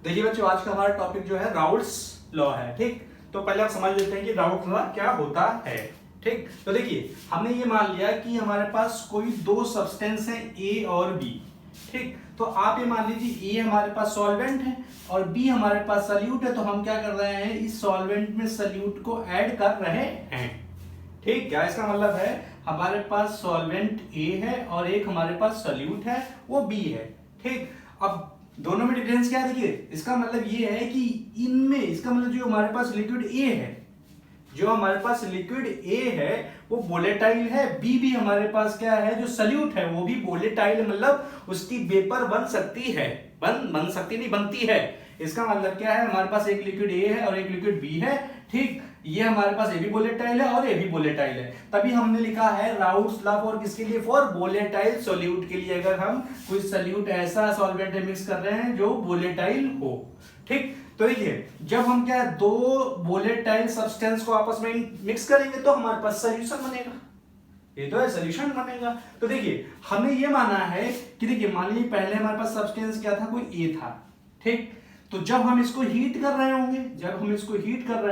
देखिए बच्चों, आज का हमारा टॉपिक जो है राउल्ट्स लॉ है। ठीक, तो पहले आप समझ लेते हैं कि राउल्ट्स लॉ क्या होता है। ठीक, तो देखिए हमने ये मान लिया कि हमारे पास कोई दो सब्सटेंस हैं ए और बी। ठीक, तो आप ये मान लीजिए ए हमारे पास सॉल्वेंट है और बी हमारे पास सल्यूट है। तो हम क्या कर रहे हैं, इस सॉल्वेंट में सल्यूट को ऐड कर रहे हैं। ठीक, क्या इसका मतलब है, हमारे पास सॉल्वेंट ए है और एक हमारे पास सल्यूट है वो बी है। ठीक, अब दोनों में डिफरेंस क्या है, देखिए इसका मतलब ये है कि इनमें इसका मतलब जो हमारे पास लिक्विड ए है, जो हमारे पास लिक्विड ए है वो वोलेटाइल है। बी भी हमारे पास क्या है, जो सल्यूट है वो भी वोलेटाइल, मतलब उसकी वेपर बन सकती है, बन सकती नहीं, बनती है। इसका मतलब क्या है, हमारे पास एक लिक्विड ए है और एक लिक्विड बी है। ठीक, ये हमारे पास ए भी वोलेटाइल है और ए भी वोलेटाइल है। तभी हमने लिखा है राउल्ट्स लॉ फॉर किसके लिए, फॉर वोलेटाइल सॉल्यूट के लिए। अगर हम कोई सॉल्यूट ऐसा सॉल्वेंट मिक्स कर रहे हैं जो वोलेटाइल हो। ठीक, तो देखिए जब हम क्या दो वोलेटाइल सब्सटेंस को आपस में मिक्स करेंगे तो हमारे पास सॉल्यूशन बनेगा। ये तो है, सॉल्यूशन बनेगा। तो देखिए हमने ये माना है कि देखिए मान लीजिए पहले हमारे पास सब्सटेंस क्या था, कोई ए था। ठीक, तो जब हम इसको हीट कर रहे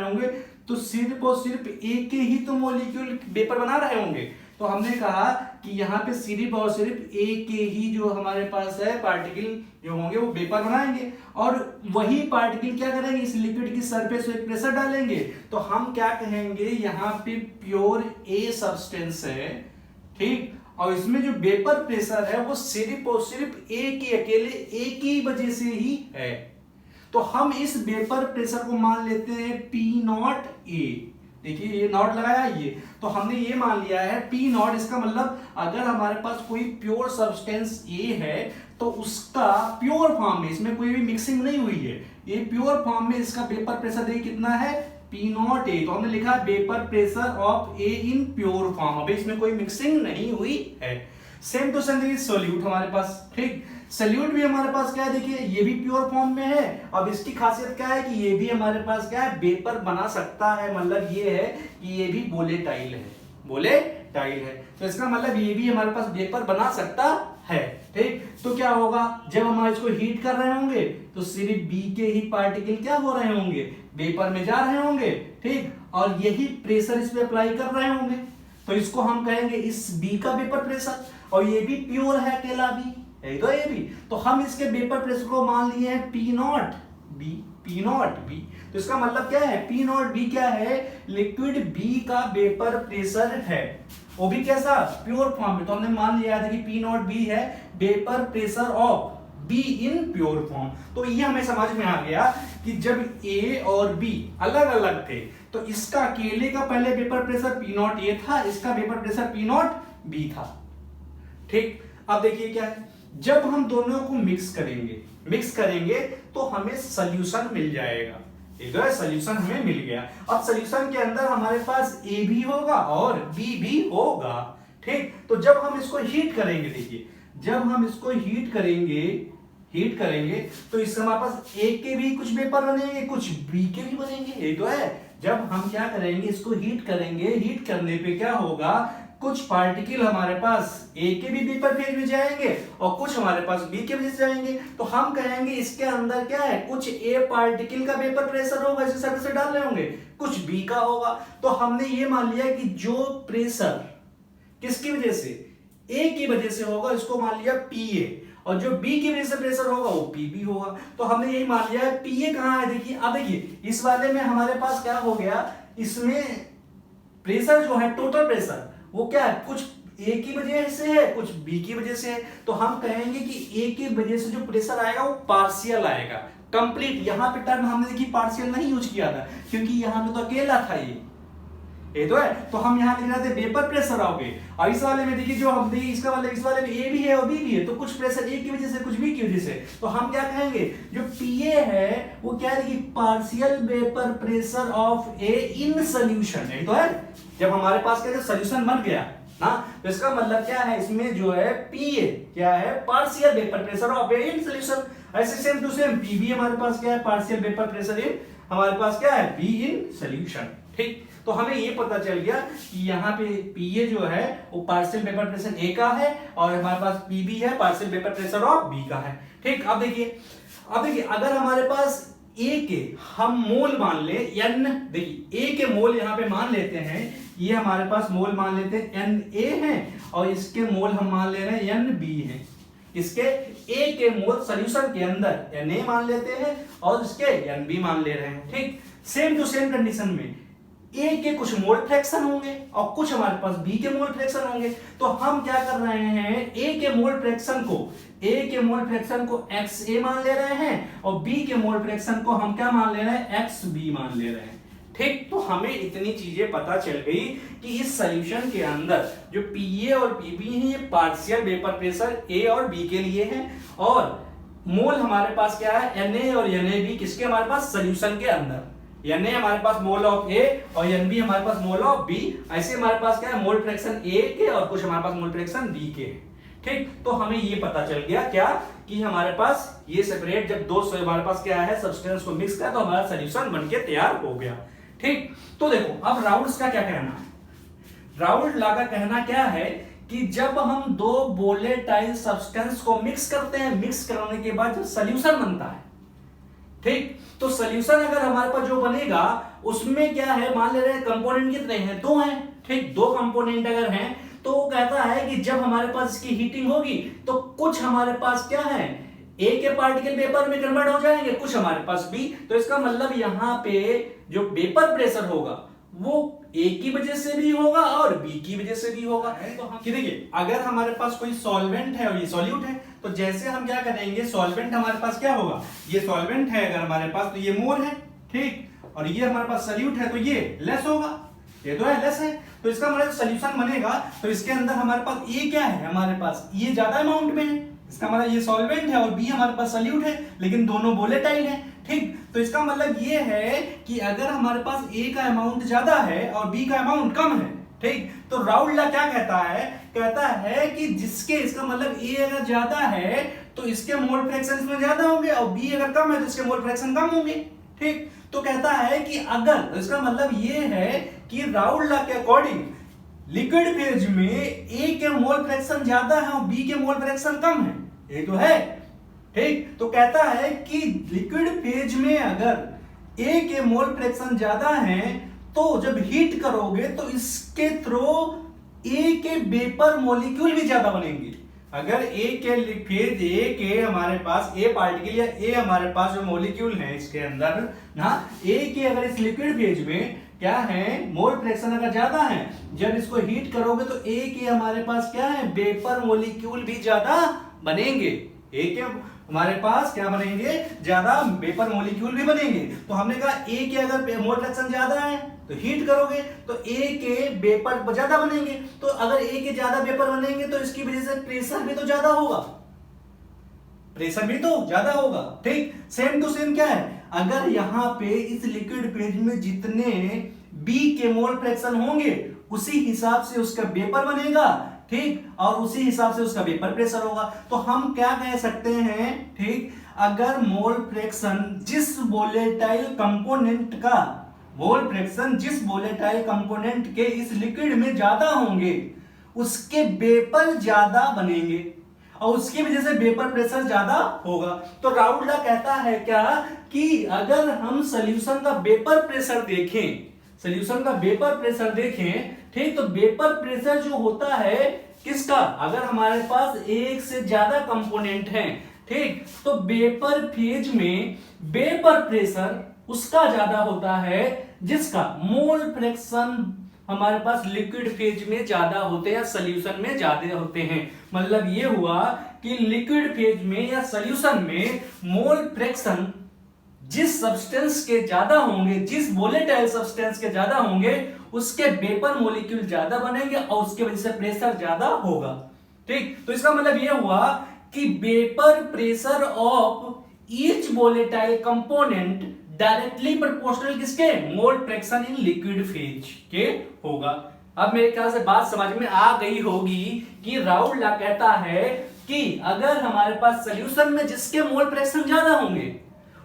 होंगे, तो सिर्फ और सिर्फ एक के ही तो मॉलिक्यूल वेपर बना रहे होंगे। तो हमने कहा कि यहाँ पे सिर्फ और सिर्फ एक के ही जो हमारे पास है पार्टिकल जो होंगे वो वेपर बनाएंगे और वही पार्टिकल क्या करेंगे, इस लिक्विड की सरफेस पे प्रेशर डालेंगे। तो हम क्या कहेंगे, यहाँ पे प्योर ए सब्सटेंस है। ठीक, और इसमें जो वेपर प्रेशर है वो सिर्फ और सिर्फ ए की अकेले ए की वजह से ही है। तो हम इस वेपर प्रेशर को मान लेते हैं पी नॉट ए। देखिए ये नॉट लगाया ये, तो हमने ये मान लिया है पी नॉट। इसका मतलब अगर हमारे पास कोई प्योर सब्सटेंस ए है तो उसका प्योर फॉर्म में, इसमें कोई भी मिक्सिंग नहीं हुई है, ये प्योर फॉर्म में इसका वेपर प्रेशर देखिए कितना है, पी नॉट ए। तो हमने लिखा vapour pressure of A in pure form, अभी इसमें कोई मिक्सिंग नहीं हुई है। सेम टू सेम देखिए सोल्यूट हमारे पास। ठीक, सल्यूट भी हमारे पास क्या है, देखिए ये भी प्योर फॉर्म में है। अब इसकी खासियत क्या है कि ये भी हमारे पास क्या है, वेपर बना सकता है। मतलब ये है कि ये भी वोलेटाइल है। तो इसका मतलब ये भी हमारे पास वेपर बना सकता है। ठीक, तो क्या होगा, जब हम इसको हीट कर रहे होंगे तो सिर्फ बी के ही पार्टिकल क्या हो रहे होंगे, वेपर में जा रहे होंगे। ठीक, और यही प्रेशर इस पे अप्लाई कर रहे होंगे। तो इसको हम कहेंगे इस बी का वेपर प्रेशर, और ये भी प्योर है अकेला भी है, तो ये भी। तो हम इसके वेपर प्रेशर को मान लिए हैं पी नॉट बी। तो इसका मतलब क्या है, पी नॉट बी क्या है, लिक्विड बी का वेपर प्रेशर है, वो भी कैसा, प्योर फॉर्म में। तो हमने मान लिया था कि पी नॉट बी है vapour pressure of B in pure form. तो ये हमें समझ में आ गया कि जब ए और बी अलग अलग थे तो इसका अकेले का पहले vapour pressure P not a था, इसका vapour pressure P not be था। ठीक, अब देखिए क्या है, जब हम दोनों को मिक्स करेंगे तो हमें सॉल्यूशन मिल जाएगा। इधर सॉल्यूशन हमें मिल गया। अब सॉल्यूशन के अंदर हमारे पास ए भी होगा और बी भी होगा। ठीक, तो जब हम इसको हीट करेंगे, देखिए जब हम इसको हीट करेंगे तो इससे हमारे पास ए के भी कुछ वेपर बनेंगे, कुछ बी के भी बनेंगे। ये तो है, जब हम क्या करेंगे, इसको हीट करेंगे, हीट करने पे क्या होगा, कुछ पार्टिकल हमारे पास ए के भी वेपर फेज में जाएंगे और कुछ हमारे पास बी के भी जाएंगे। तो हम कहेंगे इसके अंदर क्या है, कुछ ए पार्टिकल का वेपर प्रेशर होगा, इसे सरफेस से डाल रहे होंगे, कुछ बी का होगा। तो हमने ये मान लिया कि जो प्रेशर किसकी वजह से, ए की वजह से होगा, इसको मान लिया पी ए, और जो बी की वजह से प्रेशर होगा वो पी बी होगा। तो हमने यही मान लिया है पी ए कहां है, देखिए अब देखिए इस वाले में हमारे पास क्या हो गया, इसमें प्रेशर जो है, टोटल प्रेशर वो क्या है, कुछ ए की वजह से है, कुछ बी की वजह से है। तो हम कहेंगे कि ए की वजह से जो प्रेशर आएगा वो पार्शियल आएगा, कंप्लीट। यहां पे टर्म हमने देखिए पार्शियल नहीं यूज किया था क्योंकि यहां पे तो अकेला था ये तो है। तो हम यहां लिख रहे थे वेपर प्रेशर आओगे, और इस वाले में देखिए जो हम देखिए इसका मतलब इस वाले में ए भी है और बी भी है, तो कुछ प्रेशर ए की वजह से, कुछ बी की वजह से। तो हम क्या कहेंगे, जो पीए है वो क्या है, partial vapour pressure of A in solution. ये तो है, जब हमारे पास क्या सॉल्यूशन बन गया ना, तो इसका मतलब क्या है, इसमें जो है पीए क्या है, partial vapour pressure of A in solution. ऐसे सेम टू सेम पी भी हमारे पास क्या है, पार्शियल वेपर प्रेशर इन हमारे पास क्या है, बी इन सॉल्यूशन। ठीक, तो हमें ये पता चल गया कि यहाँ पे पीए जो है वो पार्शियल वेपर प्रेशर ए का है और हमारे पास पीबी है partial vapour pressure of B का है। ठीक, अब देखिए अब देखिए अगर हमारे पास ए के हम मोल मान ले n, देखिए ए के मोल यहां पे मान लेते हैं, ये हमारे पास मोल मान लेते हैं Na है और इसके मोल हम मान ले रहे हैं Nb है। इसके ए के मोल सॉल्यूशन के अंदर Na मान लेते हैं और इसके Nb मान ले रहे हैं। ठीक, सेम टू सेम कंडीशन में ए के कुछ मोल फ्रैक्शन होंगे और कुछ हमारे पास बी के मोल फ्रैक्शन होंगे। तो हम क्या कर रहे हैं, ए के मोल फ्रैक्शन को XA मान ले रहे हैं और बी के मोल फ्रैक्शन को हम क्या मान ले रहे हैं, XB मान ले रहे हैं। ठीक, तो हमें इतनी चीजें पता चल गई कि इस सॉल्यूशन के अंदर जो PA और PB है ये पार्शियल वेपर प्रेशर A और B के लिए है और मोल हमारे पास क्या है, Na और NaB किसके हमारे पास सॉल्यूशन के अंदर, Na हमारे पास मोल ऑफ A और Nb हमारे पास मोल ऑफ B। ऐसे हमारे पास क्या है, मोल फ्रैक्शन A के और कुछ हमारे पास मोल फ्रैक्शन B के। ठीक, तो हमें ये पता चल गया क्या कि हमारे पास ये सेपरेट जब दो हमारे पास क्या है सब्सटेंस को मिक्स किया तो हमारा सॉल्यूशन बनके तैयार हो गया। ठीक, तो देखो अब राउल्स का क्या कहना है, राउल्ट लॉ का कहना क्या है कि जब हम दो वोलेटाइल सब्सटेंस को मिक्स करते हैं, मिक्स करने के बाद जो सॉल्यूशन बनता है, ठीक, तो सॉल्यूशन अगर हमारे पास जो बनेगा उसमें क्या है, मान ले रहे हैं कंपोनेंट कितने हैं, दो हैं। ठीक, दो कंपोनेंट अगर हैं तो वो कहता है कि जब हमारे पास इसकी हीटिंग होगी तो कुछ हमारे पास क्या है, ए के पार्टिकल वेपर में कन्वर्ट हो जाएंगे, कुछ हमारे पास बी। तो इसका मतलब यहाँ पे जो वेपर प्रेशर होगा वो ए की वजह से भी होगा और बी की वजह से भी होगा। तो हम देखिए अगर हमारे पास कोई सॉल्वेंट है और ये सॉल्यूट है तो जैसे हम क्या करेंगे, सॉल्वेंट हमारे पास क्या होगा, ये सॉल्वेंट है अगर हमारे पास तो ये मोर है। ठीक, और ये हमारे पास सॉल्यूट है तो ये लेस होगा, ये तो है लेस है। तो इसका मतलब सॉल्यूशन बनेगा तो इसके अंदर हमारे पास ए क्या है, हमारे पास ये ज्यादा अमाउंट में है, इसका मतलब ये सॉल्वेंट है और बी हमारे पास सॉल्यूट है लेकिन दोनों वोलेटाइल है। ठीक, तो इसका मतलब ये है कि अगर हमारे पास ए का अमाउंट ज्यादा है और बी का अमाउंट कम है, ठीक, तो राउल्ट लॉ क्या कहता है, कहता है कि जिसके, इसका मतलब ए अगर ज्यादा है तो इसके मोल फ्रैक्शन इसमें ज्यादा होंगे और बी अगर कम है तो इसके मोल फ्रैक्शन कम होंगे। ठीक, तो कहता है कि अगर, इसका मतलब ये है कि राउल्ट लॉ के अकॉर्डिंग लिक्विड फेज में ए के मोल फ्रैक्शन ज्यादा है और बी के मोल फ्रैक्शन कम है, ये तो है। ठीक, तो कहता है कि लिक्विड फेज में अगर ए के मोल फ्रैक्शन ज्यादा है तो जब हीट करोगे तो इसके थ्रू ए के वेपर मॉलिक्यूल भी ज्यादा बनेंगे। अगर ए के फेज ए के हमारे पास ए पार्टिकल या ए हमारे पास जो मॉलिक्यूल है इसके अंदर ना, ए के अगर इस लिक्विड फेज में क्या है, मोल फ्रैक्शन अगर ज्यादा है, जब इसको हीट करोगे तो ए के हमारे पास क्या है, वेपर मॉलिक्यूल भी ज्यादा बनेंगे। ए के हमारे पास क्या बनेंगे, ज्यादा वेपर मॉलिक्यूल भी बनेंगे। तो हमने कहा ए के अगर मोल फ्रैक्शन ज्यादा है तो हीट करोगे तो ए के वेपर ज्यादा बनेंगे, तो अगर ए के ज्यादा वेपर बनेंगे तो इसकी वजह से प्रेशर भी तो ज्यादा होगा, प्रेशर भी तो ज्यादा होगा। ठीक, सेम टू सेम क्या है, अगर यहाँ पे इस लिक्विड फेज में जितने बी के मोल फ्रैक्शन होंगे उसी हिसाब से उसका वेपर बनेगा। ठीक, और उसी हिसाब से उसका वेपर प्रेशर होगा। तो हम क्या कह सकते हैं, ठीक, अगर मोल फ्रैक्शन जिस वोलेटाइल कंपोनेंट का, मोल फ्रैक्शन जिस वोलेटाइल कंपोनेंट के इस लिक्विड में ज्यादा होंगे उसके वेपर ज्यादा बनेंगे और उसकी वजह से वेपर प्रेशर ज्यादा होगा। तो राउल्ट लॉ कहता है क्या कि अगर हम सॉल्यूशन का वेपर प्रेशर देखें, सॉल्यूशन का वेपर प्रेशर देखें, ठीक, तो वेपर प्रेशर जो होता है किसका, अगर हमारे पास एक से ज्यादा कंपोनेंट हैं, ठीक, तो वेपर फेज में वेपर प्रेशर उसका ज्यादा होता है जिसका मोल फ्रैक्शन हमारे पास लिक्विड फेज में ज्यादा होते हैं, सॉल्यूशन में ज्यादा होते हैं। मतलब ये हुआ कि लिक्विड फेज में या सॉल्यूशन में मोल फ्रैक्शन जिस सब्सटेंस के ज्यादा होंगे, जिस वोलेटाइल सब्सटेंस के ज्यादा होंगे उसके वेपर मॉलिक्यूल ज्यादा बनेंगे और उसके वजह से प्रेशर ज्यादा होगा। ठीक, तो इसका मतलब यह हुआ कि vapour pressure of each volatile component directly proportional किसके, mole fraction in liquid phase के होगा। अब मेरे ख्याल से बात समझ में आ गई होगी कि राउल्ट लॉ कहता है कि अगर हमारे पास सॉल्यूशन में जिसके मोल फ्रैक्शन ज्यादा होंगे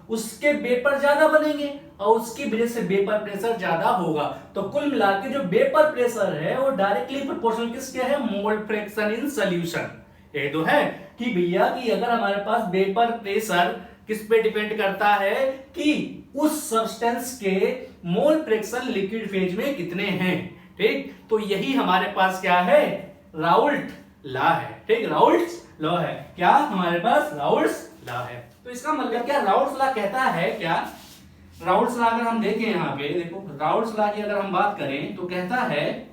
उसके वेपर ज्यादा बनेंगे और उसकी वजह से वेपर प्रेशर ज्यादा होगा। तो कुल मिला के जो वेपर प्रेशर है वो डायरेक्टली प्रोपोर्शनल किसके है, मोल फ्रैक्शन इन सॉल्यूशन। ये तो है कि भैया कि अगर हमारे पास वेपर प्रेशर किस पे डिपेंड करता है कि उस सब्सटेंस के मोल फ्रैक्शन लिक्विड फेज में कितने हैं। ठीक, तो यही हमारे पास क्या है, राउल्ट लॉ है। ठीक, राउल्ट्स लॉ है, क्या हमारे पास राउल्ट्स लॉ है। तो इसका मतलब क्या, राउल्ट्स लॉ कहता है क्या, राउल्ट्स लॉ अगर हम देखें यहां पे देखो, राउल्ट्स लॉ की अगर हम बात करें तो कहता है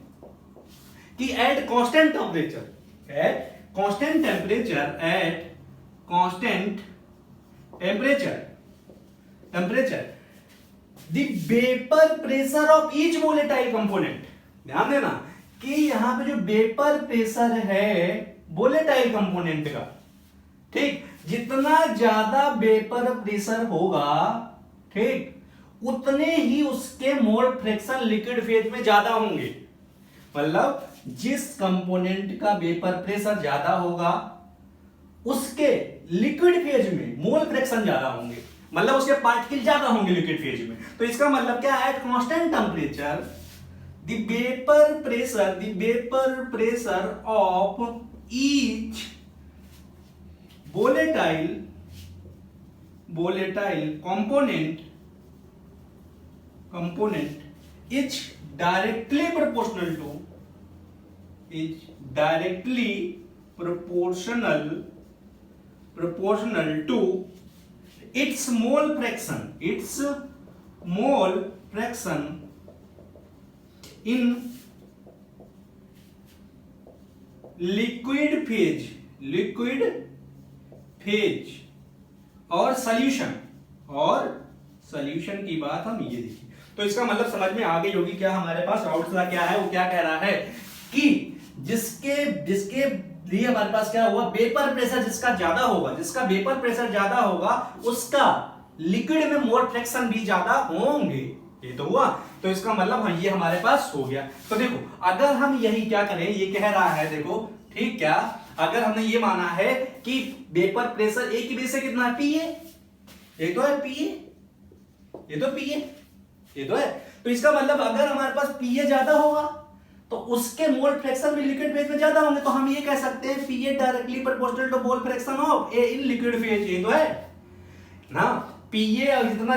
कि at constant temperature, at constant temperature, at constant temperature the vapour pressure of each volatile component. ध्यान देना कि यहां पे जो वेपर प्रेशर है वोलेटाइल कंपोनेंट का, ठीक, जितना ज्यादा वेपर प्रेशर होगा, ठीक, उतने ही उसके मोल फ्रैक्शन लिक्विड फेज में ज्यादा होंगे। मतलब जिस कंपोनेंट का वेपर प्रेशर ज्यादा होगा उसके लिक्विड फेज में मोल फ्रैक्शन ज्यादा होंगे, मतलब उसके पार्टिकल ज्यादा होंगे लिक्विड फेज में। तो इसका मतलब क्या है, at constant temperature the vapour pressure of each volatile component is directly proportional to its mole fraction in liquid phase और सॉल्यूशन की बात हम ये देखिए। तो इसका मतलब समझ में आ गई होगी क्या हमारे पास राउल्ट्स लॉ क्या है, वो क्या कह रहा है कि जिसके लिए हमारे पास क्या हुआ, वेपर प्रेशर जिसका ज्यादा होगा उसका लिक्विड में मोल फ्रैक्शन भी ज्यादा होंगे। ये तो हुआ, तो इसका मतलब हाँ ये हमारे पास हो गया। तो देखो अगर हम यही क्या करें, ये कह रहा है देखो, ठीक, क्या अगर हमने ये माना है कि वेपर प्रेशर ए की बेस से कितना है, पीए, ये तो है पीए, ये तो है। तो इसका मतलब अगर हमारे पास पीए ज्यादा होगा तो उसके मोल फ्रैक्शन भी लिक्विड फेज में ज्यादा होंगे। तो हम ये कह सकते हैं PA directly proportional to mole fraction of A in liquid phase. ये तो है ना, पीए जितना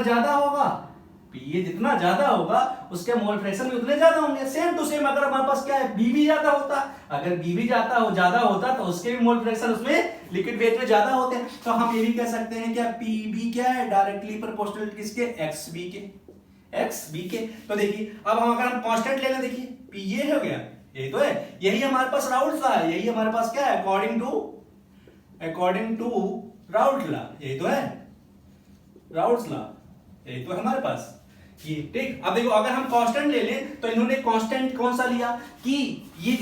ज्यादा होगा उसके मोल फ्रैक्शन भी उतने ज्यादा होंगे। सेम टू सेम अगर हमारे पास क्या है, बी भी ज्यादा होता, अगर बी भी ज्यादा होता तो उसके भी मोल फ्रैक्शन उसमें लिक्विड फेज में ज्यादा होते हैं। तो हम ये भी कह सकते हैं क्या, पीबी क्या है, डायरेक्टली प्रोपोर्शनल किसके, एक्सबी के। तो देखिए अब हम अगर हम कांस्टेंट ले लें, देखिए पीए हो गया, यही तो है, यही हमारे पास राउल्ट्स लॉ है, यही हमारे पास क्या है, अकॉर्डिंग टू राउल्ट्स लॉ, यही तो है राउल्ट्स लॉ, यही तो हमारे पास ये। ठीक, अब देखो अगर हम कांस्टेंट ले लें तो इन्होंने कांस्टेंट कौन सा लिया कि ये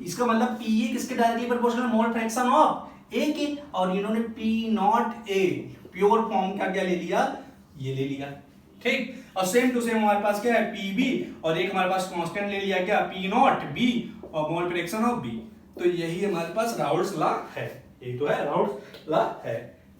इसका मतलब पीए किसके directly proportional mole fraction of A के, और इन्होंने P not A pure form का क्या ले लिया, ये ले लिया। ठीक, और सेम टू सेम हमारे पास क्या है, पीबी, और एक हमारे पास कांस्टेंट ले लिया क्या, पी नॉट बी और मोल फ्रैक्शन ऑफ बी। तो यही हमारे पास राउल्ट्स लॉ है, यही तो है राउल्ट्स लॉ है।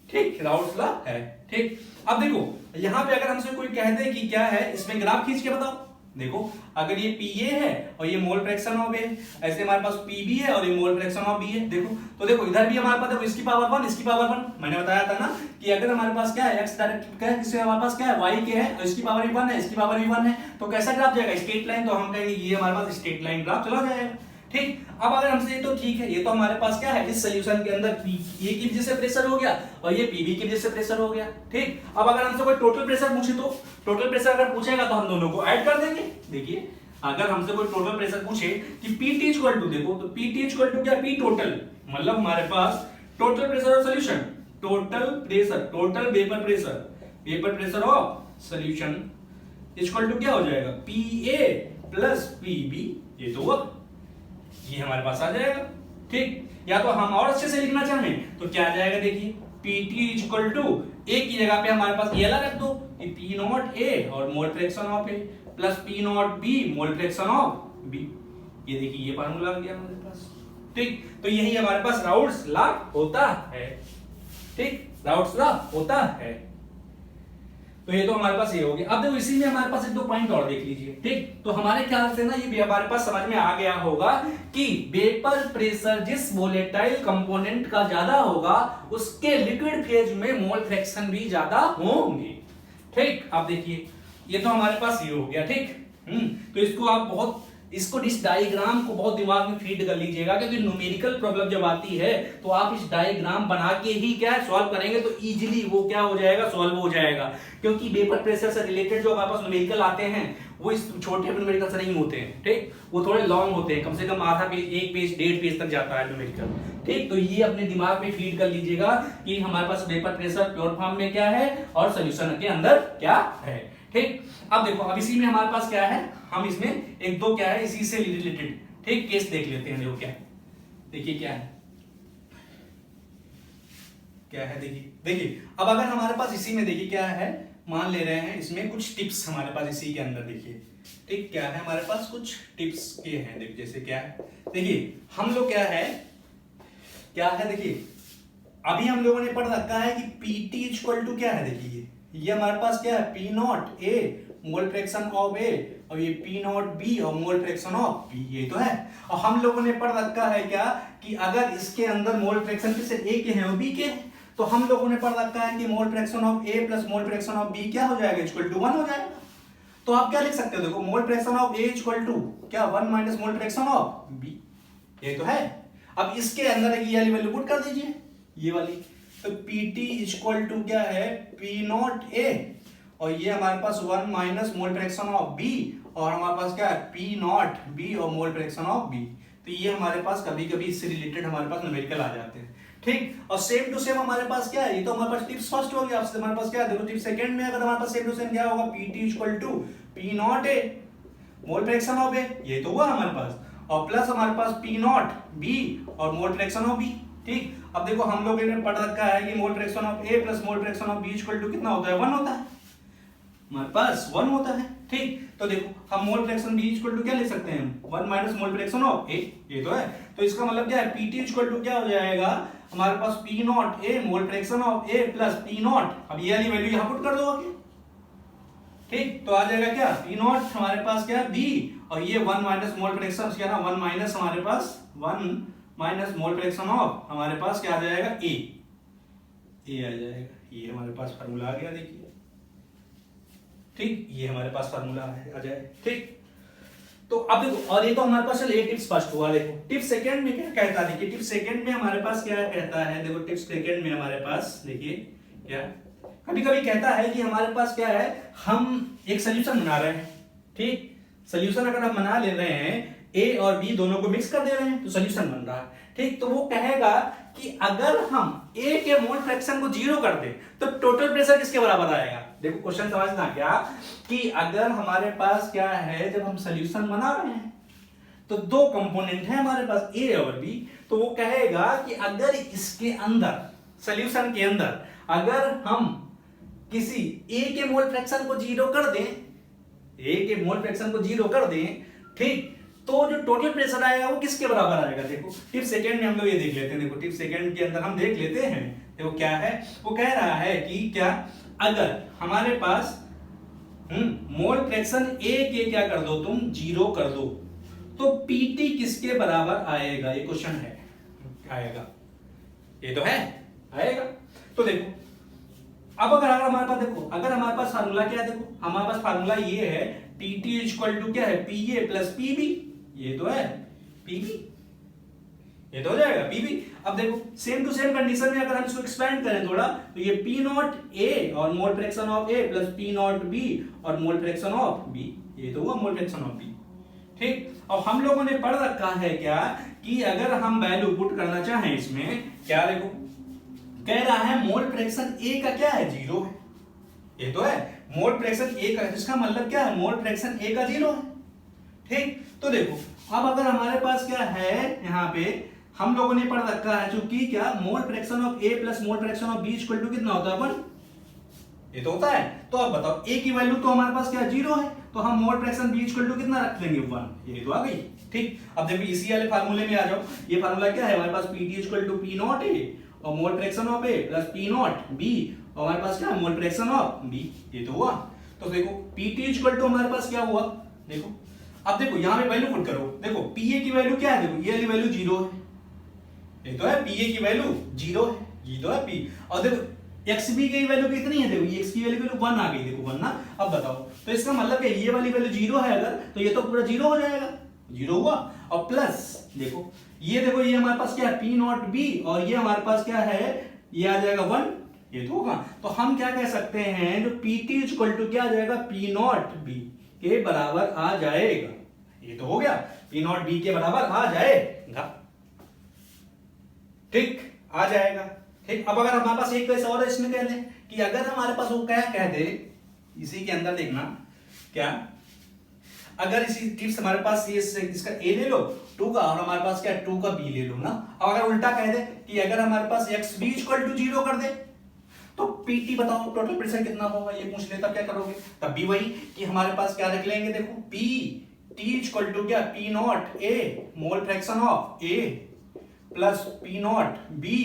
ठीक, राउल्ट्स लॉ है। ठीक, अब देखो यहां पे अगर हमसे कोई कह दे कि क्या है, इसमें ग्राफ खींच के बताओ। देखो अगर ये पीए है और ये मोल फ्रैक्शन ऑफ ए, ऐसे हमारे पास पीबी है और ये मोल फ्रैक्शन ऑफ बी है। देखो तो देखो इधर भी हमारे पास देखो इसकी पावर 1 इसकी पावर 1, मैंने बताया था ना कि अगर हमारे पास क्या है, एक्स डायरेक्ट क्या है, किससे हमारे पास क्या है, वाई के है, और इसकी पावर भी 1 है, इसकी पावर भी 1 है, तो कैसा ग्राफ जाएगा, स्ट्रेट लाइन। तो हम कहेंगे ये हमारे पास स्ट्रेट लाइन ग्राफ चला जाएगा। ठीक, अब अगर हमसे ये तो ठीक है, ये तो हमारे पास क्या है, इस सॉल्यूशन के अंदर पीए की वजह से प्रेशर हो गया और ये पीबी की वजह से प्रेशर हो गया। ठीक, अब अगर हमसे कोई टोटल प्रेशर पूछे तो टोटल प्रेशर अगर पूछेगा तो हम दोनों को ऐड कर देंगे। देखिए अगर हमसे कोई टोटल प्रेशर पूछे कि पीटी इक्वल टू, देखो तो पीटी इक्वल टू क्या, पी टोटल, मतलब हमारे पास total pressure of solution, total vapour pressure of solution equal to क्या हो जाएगा, पीए प्लस पीबी। ये तो हुआ, ये हमारे पास आ जाएगा। ठीक, या तो हम और अच्छे से लिखना चाहें तो क्या आ जाएगा, देखिए पीटी इक्वल टू ए की जगह पे हमारे पास ये रख दो, पी नॉट ए और mole fraction of A plus P not B mole fraction of B. ये देखिए ये फार्मूला आ गया हमारे पास। ठीक, तो यही हमारे पास राउल्ट्स लॉ होता है। ठीक, राउल्ट्स लॉ होता है। तो ये तो हमारे पास ये हो गया। अब देखो इसी में हमारे पास एक दो पॉइंट और देख लीजिए, ठीक। तो हमारे ख्याल से ना ये भी हमारे पास समझ में आ गया होगा कि वेपर प्रेशर जिस वोलेटाइल कंपोनेंट का ज्यादा होगा उसके लिक्विड फेज में मोल फ्रैक्शन भी ज्यादा होंगे, ठीक। अब देखिए ये तो हमारे पास ये हो गया, ठीक। तो इसको आप बहुत इस डायग्राम को बहुत दिमाग में फीड कर लीजिएगा, क्योंकि न्यूमेरिकल प्रॉब्लम जब आती है तो आप इस डायग्राम बना के ही क्या सॉल्व करेंगे तो इजीली वो क्या हो जाएगा, सॉल्व हो जाएगा। क्योंकि वेपर प्रेशर से रिलेटेड जो हमारे पास न्यूमेरिकल आते हैं वो इस छोटे न्यूमेरिकल से नहीं होते हैं, ठीक। वो थोड़े लॉन्ग होते हैं, कम से कम आधा पेज, एक पेज, 1.5 पेज तक जाता है न्यूमेरिकल, ठीक। तो ये अपने दिमाग में फीड कर लीजिएगा कि हमारे पास वेपर प्रेशर प्योर फॉर्म में क्या है और सोल्यूशन के अंदर क्या है, ठीक। अब देखो अब इसी में हमारे पास क्या है, हम इसमें एक दो क्या है इसी से रिलेटेड, ठीक, केस देख लेते हैं। देखो क्या देखिए क्या है, क्या है देखिए अब अगर हमारे पास इसी में देखिए क्या है, मान ले रहे हैं इसमें कुछ टिप्स हमारे पास इसी के अंदर देखिए, ठीक। क्या है हमारे पास कुछ टिप्स के हैं, देखिए जैसे क्या है, देखिए हम लोग क्या है देखिए अभी हम लोगों ने पढ़ रखा है कि पीटी इक्वल टू क्या है, देखिए ये हमारे पास क्या है P not A mole fraction of A और ये पी नॉट बी और मोल फ्रैक्शन ऑफ बी, ये तो है। और हम लोगों ने पढ़ रखा है क्या कि अगर इसके अंदर मोल फ्रैक्शन किसे ए के हैं और बी के हैं, तो हम लोगों ने पढ़ रखा है कि mole fraction of A plus mole fraction of B क्या हो जाएगा, इक्वल टू 1 हो जाएगा। तो आप क्या लिख सकते हो, देखो mole fraction of A equal to क्या 1 minus mole fraction of B, ये तो है। अब इसके अंदर ये वाली वैल्यू पुट कर दीजिए, ये वाली, तो Pt इक्वल टू क्या है P नॉट A और ये हमारे पास 1 minus mole fraction of B और हमारे पास क्या है P नॉट B और मोल फ्रैक्शन ऑफ B। तो ये हमारे पास कभी कभी इससे रिलेटेड हमारे पास न्यूमेरिकल आ जाते हैं, ठीक। और सेम टू सेम हमारे पास क्या है, ये तो हमारे पास टिप्स फर्स्ट हो गया, आपसे हमारे पास क्या है देखो टिप सेकंड में अगर हमारे पास सेम टू सेम क्या होगा Pt equal to P not A mole fraction of A, ये तो हुआ हमारे पास, और प्लस हमारे पास P नॉट B और मोल फ्रैक्शन ऑफ B, ठीक। अब देखो हम लोगों ने पढ़ रखा है कि mole fraction of A plus mole fraction of B equal to कितना होता है, 1 होता है, हमारे पास 1 होता है, ठीक। तो देखो हम mole fraction B equal to क्या ले सकते हैं 1 minus mole fraction of A, ये तो है। तो इसका मतलब क्या है पीटी इक्वल टू क्या हो जाएगा हमारे पास P not A mole fraction of A plus P naught, अब ये वाली वैल्यू यहां पुट कर दो आगे, ठीक। तो आ जाएगा क्या पी नॉट हमारे पास क्या बी और ये 1 माइनस मोल फ्रैक्शन क्या ना 1 माइनस हमारे पास 1 माइनस मोल फ्रैक्शन ऑफ हमारे पास क्या आ जाएगा ए आ जाएगा, ये हमारे पास फार्मूला आ गया देखिए, ठीक। ये हमारे पास फार्मूला आ जाए, ठीक। तो अब देखो और ये तो हमारे पास चल टिप्स फर्स्ट हुआ, देखो टिप सेकंड में क्या कहता है, देखिए टिप सेकंड में हमारे पास क्या कहता है, देखो टिप सेकंड में हमारे पास देखिए क्या कभी कभी कहता है कि हमारे पास क्या है हम एक सोल्यूशन बना रहे हैं, ठीक। सोल्यूशन अगर हम बना ले रहे हैं ए और बी दोनों को मिक्स कर दे रहे हैं तो सोल्यूशन बन रहा है, ठीक। तो वो कहेगा कि अगर हम ए के मोल फ्रैक्शन को 0 कर दें तो टोटल प्रेशर किसके बराबर आएगा। देखो क्वेश्चन समझना क्या कि अगर हमारे पास क्या है जब हम सोल्यूशन बना रहे हैं तो दो कंपोनेंट है हमारे पास ए और बी, तो वो कहेगा कि अगर इसके अंदर सोल्यूशन के अंदर अगर हम किसी ए के मोल फ्रैक्शन को 0 कर दें, ए के मोल फ्रैक्शन को 0 कर दें, ठीक, तो जो टोटल प्रेशर आएगा वो किसके बराबर आएगा। देखो टिप सेकंड में हम लोग ये देख लेते हैं, देखो टिप सेकंड के अंदर हम देख लेते हैं, देखो क्या है वो कह रहा है कि क्या अगर हमारे पास मोल फ्रैक्शन ए के क्या कर दो तुम 0 कर दो तो पीटी किसके बराबर आएगा, ये क्वेश्चन है, आएगा, ये तो है आएगा। तो देखो अब अगर हमारे पास देखो अगर हमारे पास फार्मूला क्या है, देखो हमारे पास फार्मूला ये है पीटी इक्वल टू क्या है पी ए प्लस पीबी, ये तो है पीबी, ये तो हो जाएगा पीबी। अब देखो सेम टू सेम कंडीशन में अगर हम इसको एक्सपेंड करें थोड़ा तो ये पी नॉट ए और mole fraction of A plus P not B और मोल फ्रैक्शन ऑफ बी, ये तो हुआ मोल फ्रैक्शन ऑफ बी, ठीक। और हम लोगों ने पढ़ रखा है क्या कि अगर हम वैल्यू पुट करना चाहें इसमें क्या, देखो कह रहा है मोल फ्रैक्शन ए का क्या है 0 है, ये तो है मोल फ्रैक्शन ए का, इसका मतलब क्या है मोल फ्रैक्शन ए का 0 है, ठीक। तो देखो अब अगर हमारे पास क्या है यहाँ पे हम लोगों ने पढ़ रखा है चूंकि क्या mole fraction of A plus mole fraction of B equal to कितना होता है 1, ये तो होता है। तो अब बताओ ए की वैल्यू तो हमारे पास क्या 0 है, तो हम mole fraction B equal to कितना रख लेंगे 1, ये तो आ गई, ठीक। अब देखो इसी वाले फार्मूले में आ जाओ, ये फार्मूला क्या है हमारे पास PT equal to P not A और mole fraction of A plus P not B, और हमारे पास क्या है मोल फ्रैक्शन ऑफ बी। ये तो हुआ। तो देखो Pt इक्वल टू हमारे पास क्या हुआ, देखो अब देखो यहाँ पे वैल्यू पुट करो, देखो Pa की वैल्यू क्या है, देखो ये वाली वैल्यू 0 है, ये तो है Pa की वैल्यू 0 है, ये तो है P। और देखो xb की वैल्यू कितनी है, देखो ये x की वैल्यू 1 आ गई, देखो 1 ना। अब बताओ तो इसका मतलब है ये वाली वैल्यू 0 है अगर, तो ये तो पूरा 0 हो जाएगा, 0 हुआ। और प्लस देखो ये हमारे पास क्या है P नॉट B, और ये हमारे पास क्या है, ये आ जाएगा 1, ये तो होगा। तो हम क्या कह सकते हैं, जो Pt इक्वल टू क्या आ जाएगा, P नॉट B के बराबर आ जाएगा। ये तो हो गया, P नॉट B के बराबर आ जाएगा, ठीक आ जाएगा, ठीक। अब अगर हमारे पास एक केस और इसमें कह दे कि अगर हमारे पास वो क्या कह दे, इसी के अंदर देखना क्या, अगर इसी टिप्स हमारे पास ये इसका a ले लो 2 का, और हमारे पास क्या 2 का b ले लो ना। अब अगर उल्टा कह दे कि अगर हमारे पास xb इक्वल टू 0 कर दे, तो pt बताओ टोटल प्रेशर कितना होगा, ये पूछ ले, तब क्या करोगे, तब भी वही कि हमारे पास क्या रख लेंगे, देखो p t इक्वल टू क्या p not a mole fraction of a plus p not b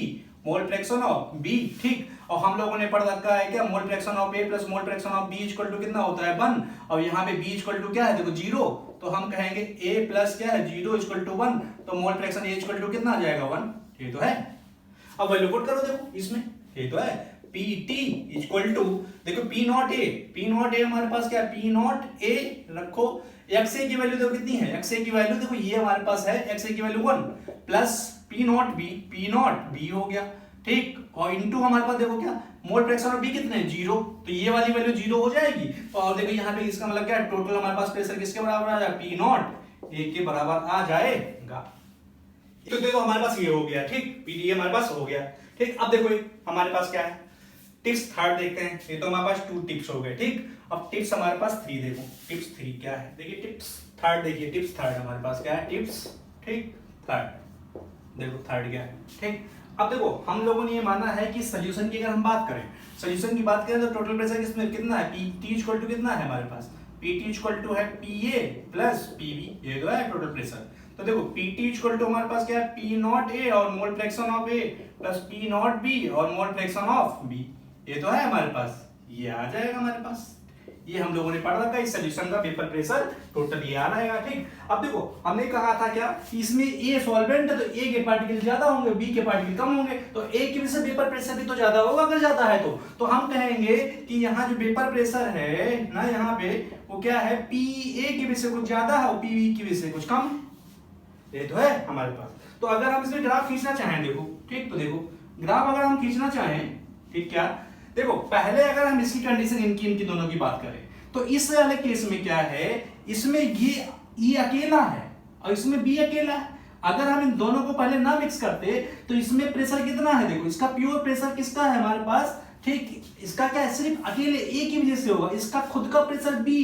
mole fraction of b, ठीक। और हम लोगों ने पढ़ रखा है क्या, mole fraction of a plus mole fraction of b equal to कितना होता है 1, और यहाँ पे b इक्वल टू क्या है, देखो 0, तो हम कहेंगे a प्लस क्या है 0 इक्वल टू 1, तो mole fraction a equal to कितना आ जाएगा 1, ये तो है। अब वैल्यू पुट करो, देखो इसमें ये तो है pt इक्वल टू, देखो p नॉट a हमारे पास क्या है, p नॉट a रखो, xa की वैल्यू देखो कितनी है, xa की वैल्यू देखो ये हमारे पास है xa की value 1 plus p not b हो गया, ठीक। और इनटू हमारे पास देखो क्या मोल फ्रैक्शन ऑफ b कितने हैं 0, तो ये वाली वैल्यू 0 हो जाएगी। और देखो यहाँ पे इसका मतलब क्या है, टोटल हमारे पास प्रेशर किसके बराबर आ जाएगा, p नॉट a के बराबर आ जाएगा। तो देखो हमारे पास ये हो गया, ठीक, pd हमारे पास हो गया, ठीक। अब देखो हमारे पास क्या है, टिप्स थर्ड देखते हैं। ये तो हमारे पास 2 टिप्स हो गए, ठीक। अब टिप्स हमारे पास 3 देखो, टिप्स 3 क्या है, देखिए टिप्स थर्ड, देखिए टिप्स थर्ड हमारे पास क्या है, टिप्स, ठीक थर्ड, देखो थर्ड क्या है, ठीक। अब देखो हम लोगों ने ये माना है कि सोल्यूशन की अगर हम बात करें, सोल्यूशन की बात करें तो टोटल प्रेशर किसमें कितना है, Pt इक्वल टू कितना है हमारे पास, Pt इक्वल टू है Pa प्लस Pb, ये तो है टोटल प्रेशर। तो देखो Pt इक्वल टू हमारे पास क्या है, P नॉट A और mole fraction of A plus P not B और मोल फ्रैक्शन ऑफ B, ये तो है हमारे पास, ये आ जाएगा हमारे पास। ये हम लोगों ने पढ़ रखा है, इस सॉल्यूशन का वेपर प्रेशर टोटल ये आ रहेगा, ठीक। अब देखो हमने कहा था क्या कि इसमें A सॉल्वेंट है तो A के पार्टिकल ज्यादा होंगे, B के पार्टिकल कम होंगे, तो A की वजह से वेपर प्रेशर भी तो ज्यादा होगा, अगर ज्यादा है तो हम कहेंगे कि यहाँ जो वेपर प्रेशर है ना, यहाँ पे वो क्या है, PA की वजह से कुछ ज्यादा है और PB की वजह से कुछ कम, ये तो है हमारे पास। तो अगर हम इसमें ग्राफ खींचना चाहें, देखो ठीक, तो देखो ग्राफ अगर हम खींचना चाहें, ठीक, क्या देखो पहले अगर हम इसकी कंडीशन इनकी दोनों की बात करें, तो इस वाले केस में क्या है, इसमें ये E अकेला है और इसमें B अकेला है। अगर हम इन दोनों को पहले ना मिक्स करते तो इसमें प्रेशर कितना है, देखो इसका प्योर प्रेशर किसका है हमारे पास, ठीक, इसका क्या है, सिर्फ अकेले A की वजह से होगा, इसका खुद का प्रेशर B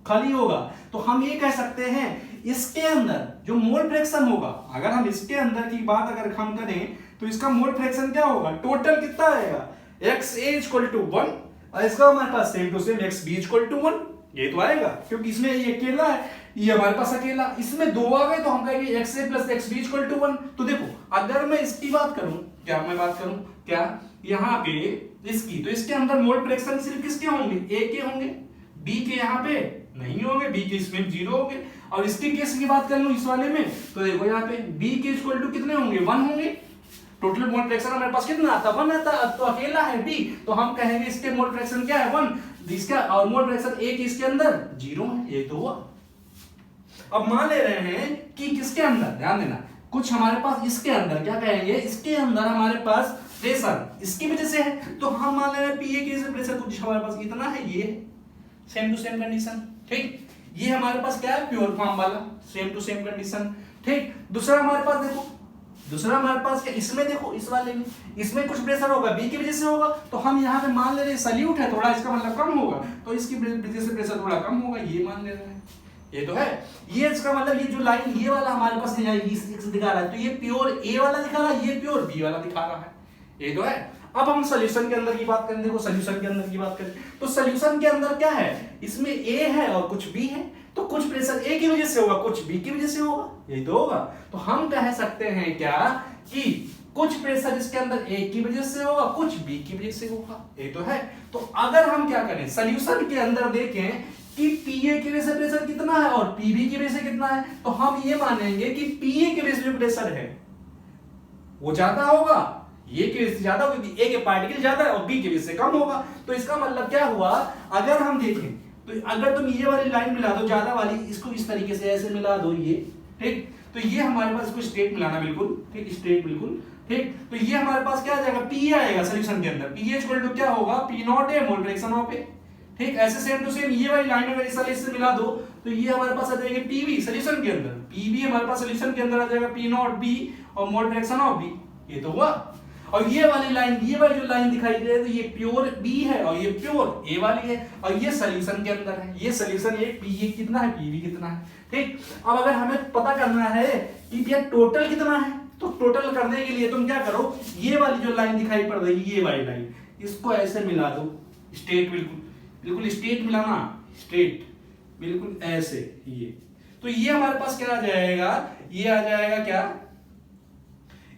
खाली होगा। तो हम ये कह सकते हैं इसके अंदर जो मोल फ्रैक्शन होगा, अगर हम इसके अंदर की बात अगर हम करें तो इसका मोल फ्रैक्शन क्या होगा, टोटल कितना आएगा, XA इक्वल टू 1 और इसका हमारे पास same to same XB equal to 1, ये तो आएगा क्योंकि इसमें ये अकेला है, ये हमारे पास अकेला, इसमें 2 आ गए तो हम कहेंगे XA plus XB equal to 1। तो देखो अगर मैं इसकी बात करूं, क्या मैं बात करूं क्या यहाँ पे इसकी, तो इसके अंदर मोल फ्रैक्शन सिर्फ किसके होंगे, A के होंगे, B के यहाँ पे नहीं होंगे, B के इसमें 0 होंगे। और इसके केस की बात कर लूं इस वाले में, तो देखो यहाँ पे B के इक्वल टू कितने होंगे, 1 होंगे, टोटल मोल फ्रैक्शन हमारे पास कितना आता, 1 आता, तो अकेला है B, तो हम कहेंगे इसके मोल फ्रैक्शन क्या है 1, इसका और मोल फ्रैक्शन A के इसके अंदर 0 है, ये तो हुआ। अब मान ले रहे हैं कि किसके अंदर, ध्यान देना, कुछ हमारे पास इसके अंदर क्या कहेंगे, इसके अंदर हमारे पास प्रेशर इसकी वजह से है, तो हम मान ले रहे हैं PA के प्रेशर कुछ हमारे पास इतना है, ये सेम टू सेम कंडीशन, ठीक। ये हमारे पास क्या है, प्योर फॉर्म वाला सेम टू सेम कंडीशन, ठीक। दूसरा हमारे पास देखो, दूसरा हमारे पास क्या, इसमें देखो इस वाले में इसमें कुछ प्रेशर होगा B की वजह से होगा, तो हम यहाँ पे मान ले रहे हैं सल्यूट है थोड़ा, इसका मतलब कम होगा, तो इसकी वजह से प्रेशर थोड़ा कम होगा, ये मान ले रहे हैं, ये तो है। ये इसका मतलब ये जो लाइन ये वाला हमारे पास दिखा रहा है, तो ये प्योर A वाला दिखा रहा है, ये प्योर B वाला दिखा रहा है, ये तो है। अब हम सॉल्यूशन के अंदर की बात करें, देखो सॉल्यूशन के अंदर की बात करें तो सॉल्यूशन के अंदर क्या है, इसमें A है और कुछ B है, तो कुछ प्रेशर A की वजह से होगा, कुछ B की वजह से होगा, यही तो होगा। तो हम कह सकते हैं क्या कि कुछ प्रेशर इसके अंदर ए की वजह से होगा, कुछ बी की वजह से होगा, ये तो है। तो अगर हम क्या करें, सॉल्यूशन के अंदर देखें कि पीए की वजह से प्रेशर कितना है और पीबी की वजह से कितना है, तो हम ये मानेंगे कि पीए की वजह से जो प्रेशर है वो ज्यादा होगा, ये की वजह से ज्यादा होगी, ए के पार्टिकल ज्यादा है और बी की वजह से कम होगा। तो इसका मतलब क्या हुआ, अगर हम देखें तो अगर तुम ये वाली लाइन मिला दो ज्यादा वाली, इसको इस तरीके से ऐसे मिला दो ये, ठीक, तो ये हमारे पास इसको स्ट्रेट मिलाना बिल्कुल, ठीक, स्ट्रेट बिल्कुल, ठीक, तो ये हमारे पास क्या आ जाएगा, पी आएगा सॉल्यूशन के अंदर, पी इक्वल टू क्या होगा, P not A mole fraction of A, ठीक। ऐसे सेम टू सेम ये वाली लाइन अगर इस वाले से मिला दो तो ये हमारे पास आ जाएगा पीवी सॉल्यूशन के अंदर, पीवी हमारे पास सॉल्यूशन के अंदर आ जाएगा पी नॉट बी और मोल फ्रैक्शन ऑफ बी, ये तो हुआ। और ये वाली लाइन, ये वाली जो लाइन दिखाई दे रही है तो ये प्योर बी है और ये प्योर ए वाली है और ये सॉल्यूशन के अंदर है, ये सॉल्यूशन ये पी कितना है, पीवी कितना है, ठीक। अब अगर हमें पता करना है कि भैया टोटल कितना है, तो टोटल करने के लिए तुम क्या करो, ये वाली जो लाइन दिखाई पड़ रही है, ये वाली लाइन, इसको ऐसे मिला दो स्ट्रेट, बिल्कुल बिल्कुल स्ट्रेट मिलाना, स्ट्रेट बिल्कुल ऐसे, ये तो ये हमारे पास क्या आ जाएगा, ये आ जाएगा क्या,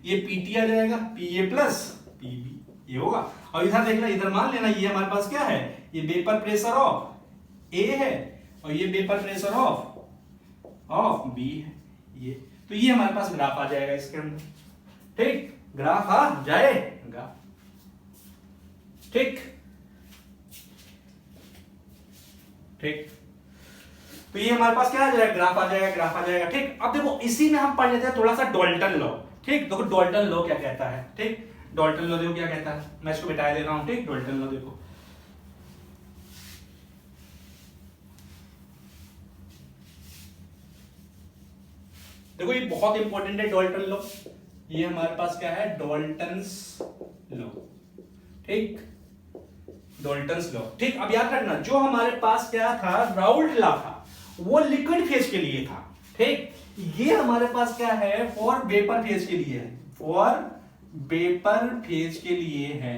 ये पीटी आ जाएगा, पीए प्लस पीबी, ये होगा। और इधर देखना, इधर मान लेना ये हमारे पास क्या है, ये वेपर प्रेशर ऑफ ए है और ये वेपर प्रेशर ऑफ बी है, ये तो ये हमारे पास ग्राफ आ जाएगा इसके अंदर, ठीक, ग्राफ आ जाएगा, ठीक ठीक। तो ये हमारे पास क्या आ जाएगा, ग्राफ आ जाएगा, ग्राफ आ जाएगा, ठीक। अब देखो इसी में हम पढ़ लेते हैं थोड़ा सा डाल्टन लॉ, ठीक। देखो डाल्टन लॉ क्या कहता है, ठीक, डाल्टन लॉ देखो क्या कहता है, मैं इसको बिठा दे रहा हूं, ठीक। डाल्टन लॉ देखो, देखो ये बहुत इंपॉर्टेंट है डाल्टन लॉ, ये हमारे पास क्या है, डाल्टन्स लॉ, ठीक, डाल्टन्स लॉ, ठीक। अब याद रखना जो हमारे पास क्या था, राउल्ट लॉ था, वो लिक्विड फेज के लिए था, ठीक। ये हमारे पास क्या है, फॉर वेपर फेज के लिए है, फॉर वेपर फेज के लिए है,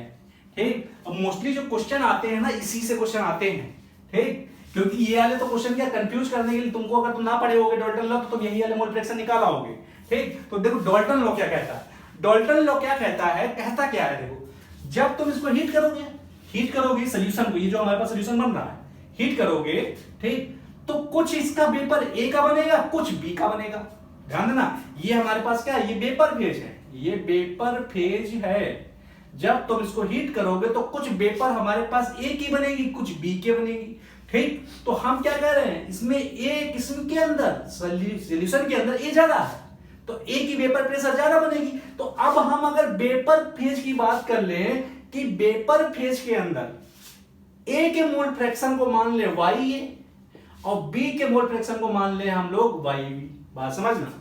ठीक। अब मोस्टली जो क्वेश्चन आते हैं ना, इसी से क्वेश्चन आते हैं, ठीक, क्योंकि ये वाले तो क्वेश्चन क्या कंफ्यूज करने के लिए तुमको, अगर तुम ना पढ़े होगे डाल्टन लॉ तो तुम यही वाले मोल फ्रैक्शन निकाल आओगे, ठीक। तो देखो डाल्टन लॉ क्या कहता है, डाल्टन लॉ क्या कहता है, कहता क्या है, देखो जब तुम इसको हीट करोगे सॉल्यूशन को, ये जो हमारे पास सॉल्यूशन बन रहा है, हीट करोगे, ठीक, तो कुछ इसका वेपर ए का बनेगा, कुछ बी का बनेगा, ध्यान देना। ये हमारे पास क्या है, ये वेपर फेज है, ये वेपर फेज है। जब तुम इसको हीट करोगे तो कुछ वेपर हमारे पास ए की बनेगी, कुछ बी के बनेगी, ठीक। तो हम क्या कह रहे हैं, इसमें ए किस्म के अंदर सॉल्यूशन के अंदर ए ज्यादा है तो ए की वेपर प्रेशर ज्यादा बनेगी। तो अब हम अगर वेपर फेज की बात कर लें कि वेपर फेज के अंदर ए के मोल फ्रैक्शन को मान ले वाई ए और बी के मोल फ्रैक्शन को मान ले हम लोग वाई बी, बात समझना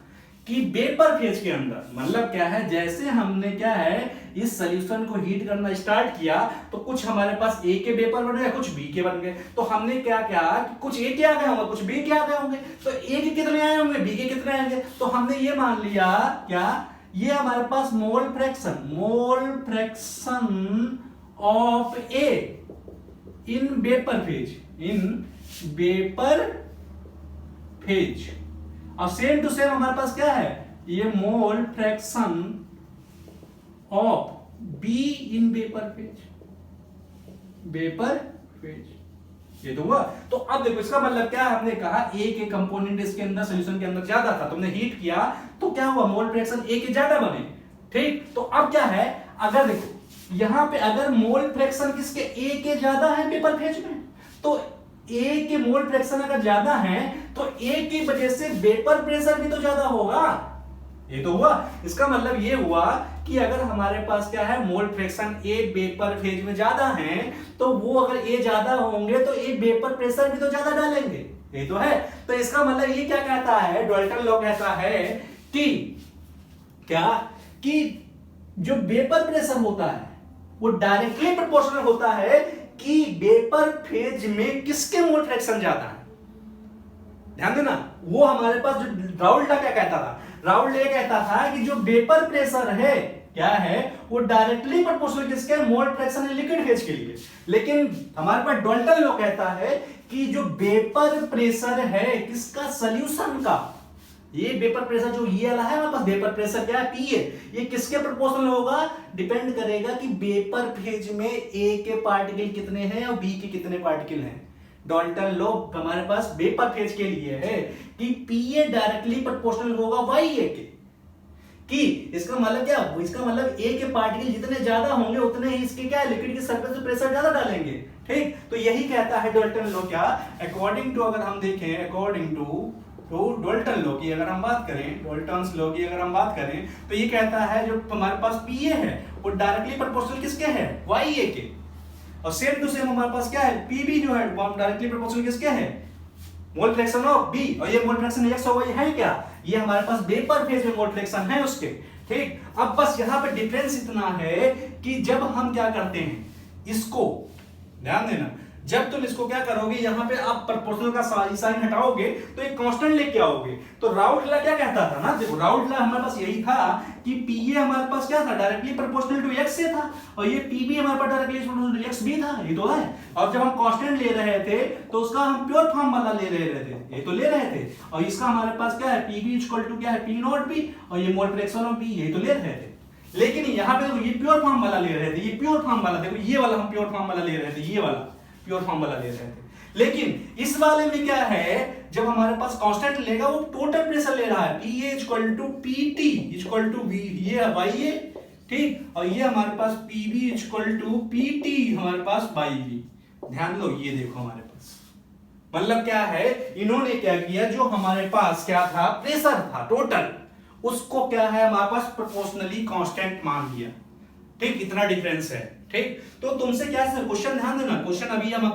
कि वेपर फेज के अंदर मतलब क्या है, जैसे हमने क्या है इस सॉल्यूशन को हीट करना स्टार्ट किया तो कुछ हमारे पास ए के वेपर बन गए, कुछ बी के बन गए। तो हमने क्या किया कि कुछ ए के आ गए होंगे, कुछ बी के आ गए होंगे, तो ए के कितने आए होंगे, बी के कितने आएंगे, तो हमने ये मान लिया क्या, ये हमारे पास mole fraction of A in vapour phase. अब सेम टू सेम हमारे पास क्या है, ये mole fraction of B in vapour phase, ये तो हुआ। तो अब देखो इसका मतलब क्या है, हमने कहा ए के कंपोनेंट इसके अंदर सॉल्यूशन के अंदर ज्यादा था, तुमने हीट किया तो क्या हुआ, मोल फ्रैक्शन ए के ज्यादा बने, ठीक। तो अब क्या है, अगर देखो यहां पे अगर मोल फ्रैक्शन किसके, ए के ज्यादा है वेपर फेज में, तो ए के मोल फ्रैक्शन अगर ज्यादा है तो ए की वजह से वेपर प्रेशर भी तो ज्यादा होगा, ये तो हुआ। इसका मतलब ये हुआ कि अगर हमारे पास क्या है, mole fraction A vapour phase में ज्यादा है तो वो अगर ए ज्यादा होंगे तो ए वेपर प्रेशर भी तो ज्यादा डालेंगे, ये तो है। तो इसका मतलब ये क्या कहता है, डाल्टन लॉ कहता है कि क्या, कि जो वेपर प्रेशर होता है वो डायरेक्टली प्रोपोर्शनल होता है कि वेपर फेज में किसके मोल फ्रैक्शन ज्यादा है। ध्यान देना, वो हमारे पास जो राउल्ट क्या कहता था, राउल्ट ये कहता था कि जो वेपर प्रेशर है क्या है, वो डायरेक्टली प्रोपोर्शनल किसके, मोल फ्रैक्शन लिक्विड फेज के लिए। लेकिन हमारे पास डाल्टन लॉ कहता है कि जो वेपर प्रेशर है किसका, सॉल्यूशन का, ये वेपर प्रेशर जो ये वाला है हमारे पास, वेपर प्रेशर क्या है, पी है, ये किसके प्रोपोर्शनल होगा, डिपेंड करेगा कि वेपर फेज में ए के पार्टिकल कितने हैं और बी के कितने पार्टिकल हैं। डाल्टन लॉ हमारे पास वेपर फेज के लिए है कि पी ए डायरेक्टली प्रोपोर्शनल होगा वाई ए के, कि इसका मतलब क्या, इसका मतलब ए के पार्टिकल जितने ज्यादा होंगे उतने ही इसके क्या, लिक्विड की सरफेस पे प्रेशर ज्यादा डालेंगे। ठीक, तो यही कहता है डाल्टन लॉ क्या, अकॉर्डिंग टू, अगर हम देखें अकॉर्डिंग टू डाल्टन लॉ की अगर हम बात करें, डाल्टन्स लॉ की अगर हम बात करें, तो ये कहता है जो हमारे पास पी ए है वो डायरेक्टली प्रोपोर्शनल किसके है, वाई ए के, और सेम टू सेम हमारे पास क्या है, पी बी जो है वो डायरेक्टली प्रोपोर्शनल किसके है, मोल फ्रैक्शन ऑफ बी, और ये मोल फ्रैक्शन एक्स होगा, ये है क्या, ये हमारे पास वेपर फेज में मोल फ्रैक्शन है उसके। ठीक, अब बस यहाँ पे डिफरेंस इतना है कि जब हम क्या करते हैं, इसको ध्यान देना, जब तुम इसको क्या करोगे, यहाँ पे आप प्रोपोर्शनल का साइन हटाओगे तो एक कांस्टेंट लेके आओगे। तो राउट लॉ क्या कहता था ना, देखो राउट लॉ हमारे पास यही था कि पीए हमारे पास क्या था, डायरेक्टली प्रोपोर्शनल टू एक्स से था, और ये पीबी हमारे पास डायरेक्टली प्रोपोर्शनल टू एक्स भी था, ये तो है। और जब हम कांस्टेंट ले रहे थे तो उसका हम प्योर फॉर्म वाला ले रहे थे, ये तो ले रहे थे, और इसका हमारे पास क्या है, पीबी इक्वल टू क्या है, पी नॉट बी, और ये मोल फ्रैक्शन ऑफ बी, ये तो ले रहे थे। लेकिन यहाँ पे देखो ये प्योर फॉर्म वाला ले रहे थे, ये प्योर फॉर्म वाला, देखो ये वाला हम प्योर फॉर्म वाला ले रहे थे, ये वाला प्योर फॉर्म वाला ले रहे थे। लेकिन इस वाले में क्या है, जब हमारे पास कांस्टेंट लेगा वो टोटल प्रेशर ले रहा है, P A equal to P T equal to V, ये है वाई ए, ठीक, और ये हमारे पास P B equal to P T हमारे पास वाई बी। ध्यान दो, ये देखो हमारे पास मतलब क्या है, इन्होंने क्या किया, जो हमारे पास क्या था, प्रेशर था टोटल, उसको क्या है हमारे पास प्रोपोर्शनली कांस्टेंट मान लिया। ठीक, इतना डिफरेंस है। ठीक, तो तुमसे क्या क्वेश्चन, ध्यान देना, क्वेश्चन अभी हम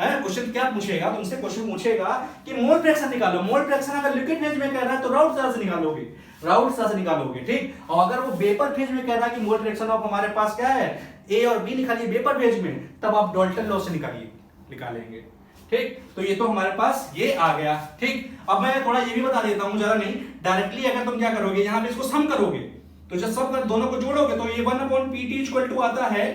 क्वेश्चन क्या पूछेगा तुमसे, क्वेश्चन पूछेगा कि मोल फ्रैक्शन निकालो। मोल फ्रैक्शन अगर लिक्विड फेज में कह रहा है तो राउट लॉ से निकालोगे, राउट लॉ से निकालोगे। ठीक, और अगर वो वेपर फेज में कह रहा है कि मोल फ्रैक्शन ऑफ हमारे पास क्या है, ए और बी निकालिए वेपर फेज में, तब आप डाल्टन लॉ से निकालेंगे। ठीक, तो ये तो हमारे पास ये आ गया। ठीक, अब मैं थोड़ा ये भी बता देता हूं, ज्यादा नहीं, डायरेक्टली अगर तुम क्या करोगे, यहाँ पे इसको सम करोगे, तो जब सब दोनों को जोड़ोगे तो ये 1/pt इक्वल टू आता है,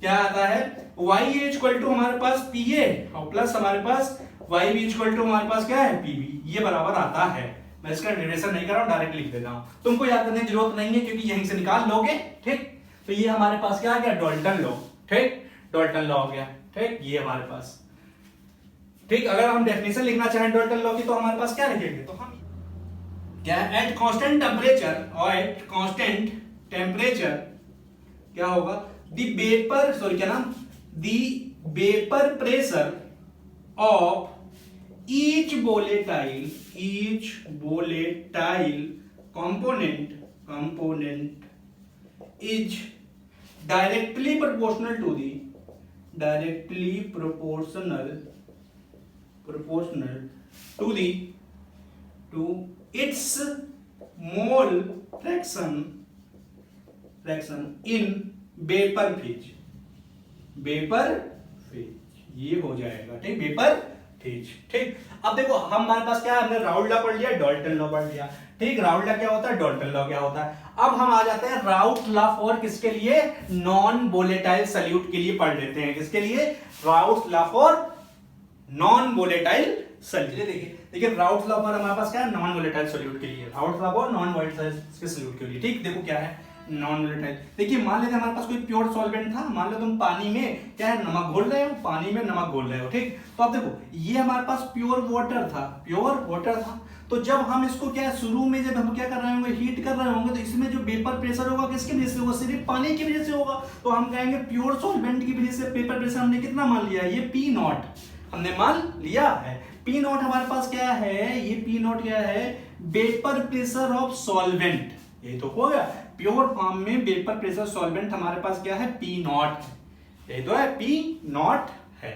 क्या आता है, y इक्वल टू हमारे पास pa और प्लस हमारे पास y भी इक्वल टू हमारे पास क्या है, pb, ये बराबर आता है। मैं इसका डेरिवेशन नहीं कर रहा हूं, डायरेक्ट लिख देता हूं, तुमको याद करने की जरूरत नहीं है क्योंकि यहीं से निकाल लोगे। ठीक, तो ये हमारे पास क्या आ गया, डाल्टन लॉ। ठीक, डाल्टन लॉ हो गया। ठीक, ये हमारे पास। ठीक, अगर हम डेफिनेशन लिखना चाहें डाल्टन लॉ की तो हमारे पास क्या लिखेंगे, तो हम क्या, एट कांस्टेंट टेम्परेचर, और एट कांस्टेंट टेम्परेचर क्या होगा, द वेपर, सॉरी क्या नाम, the vapour pressure of each volatile component is directly proportional to its mole fraction in vapour phase, ये हो जाएगा। ठीक, वेपर फेज। ठीक, अब देखो हमारे पास क्या है, हमने राउट लॉ पढ़ लिया, डाल्टन लॉ पढ़ लिया। ठीक, राउट लॉ क्या होता है, डाल्टन लॉ क्या होता है। अब हम आ जाते हैं राउट लॉ फॉर किसके लिए, नॉन वोलेटाइल सॉल्यूट के लिए पढ़ लेते हैं। किसके लिए, Raoult law for non volatile solute. देखिए राउट लॉ पर हमारे पास क्या है, नॉन वोलेटाइल सॉल्यूट के लिए, Raoult law for non volatile solute के लिए। ठीक, देखो क्या है नॉन वोलेटाइल। देखिए मान लेते हैं हमारे पास कोई प्योर सॉल्वेंट था, मान लो तुम पानी में क्या है, नमक घोल रहे हो, पानी में नमक घोल रहे हो। ठीक, तो अब देखो ये हमारे पास प्योर वाटर था, तो जब हम इसको क्या शुरू में जब हम क्या कर रहे होंगे, हीट कर रहे होंगे, तो इसमें जो वेपर प्रेशर होगा किसकी वजह से होगा, सिर्फ पानी की वजह से होगा। तो हम कहेंगे प्योर सॉल्वेंट की वजह से वेपर प्रेशर हमने कितना मान लिया है, ये पी नॉट हमने मान लिया है। पी नॉट हमारे पास क्या है, ये पी नॉट क्या है, वेपर प्रेशर ऑफ सॉल्वेंट, ये तो हो गया। प्योर फॉर्म में वेपर प्रेशर सॉल्वेंट हमारे पास क्या है, पी नॉट, ये तो है पी नॉट है।